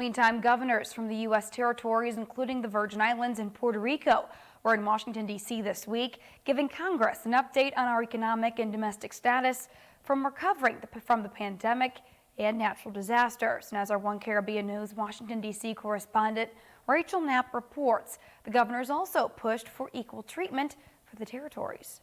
Meantime, governors from the U.S. territories, including the Virgin Islands and Puerto Rico, were in Washington, D.C. this week, giving Congress an update on our economic and domestic status from recovering from the pandemic and natural disasters. And as our One Caribbean News Washington, D.C. correspondent Rachel Knapp reports, the governors also pushed for equal treatment for the territories.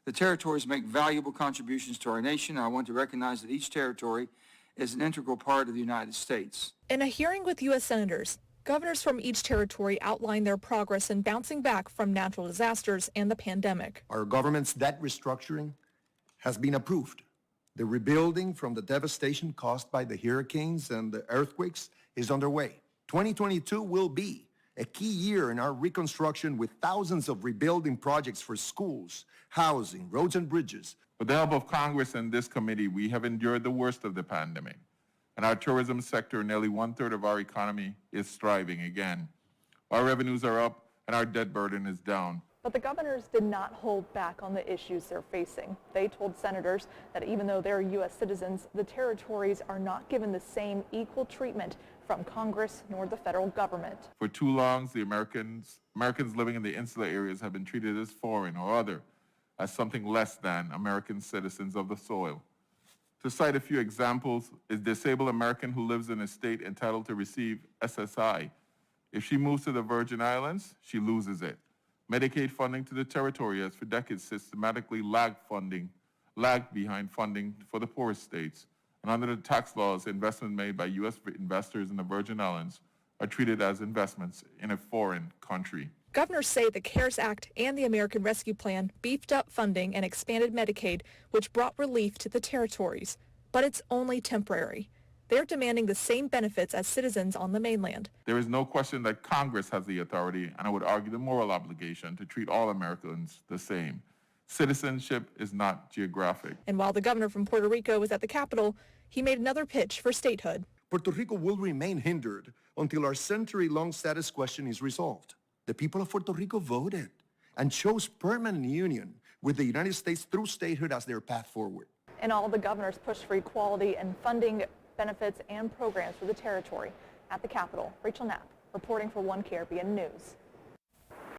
The territories make valuable contributions to our nation, and I want to recognize that each territory is an integral part of the United States. In a hearing with U.S. senators, governors from each territory outlined their progress in bouncing back from natural disasters and the pandemic. Our government's debt restructuring has been approved. The rebuilding from the devastation caused by the hurricanes and the earthquakes is underway. 2022 will be a key year in our reconstruction with thousands of rebuilding projects for schools, housing, roads and bridges. With the help of Congress and this committee, we have endured the worst of the pandemic. And our tourism sector, nearly 1/3 of our economy, is thriving again. Our revenues are up and our debt burden is down. But the governors did not hold back on the issues they're facing. They told senators that even though they're U.S. citizens, the territories are not given the same equal treatment from Congress nor the federal government. For too long, the Americans living in the insular areas have been treated as foreign or other, as something less than American citizens of the soil. To cite a few examples, a disabled American who lives in a state entitled to receive SSI. If she moves to the Virgin Islands, she loses it. Medicaid funding to the territory has for decades systematically lagged behind funding for the poorest states. And under the tax laws, investment made by U.S. investors in the Virgin Islands are treated as investments in a foreign country. Governors say the CARES Act and the American Rescue Plan beefed up funding and expanded Medicaid, which brought relief to the territories. But it's only temporary. They're demanding the same benefits as citizens on the mainland. There is no question that Congress has the authority, and I would argue the moral obligation, to treat all Americans the same. Citizenship is not geographic. And while the governor from Puerto Rico was at the Capitol, he made another pitch for statehood. Puerto Rico will remain hindered until our century-long status question is resolved. The people of Puerto Rico voted and chose permanent union with the United States through statehood as their path forward. And all the governors pushed for equality and funding benefits and programs for the territory. At the Capitol, Rachel Knapp reporting for One Caribbean News.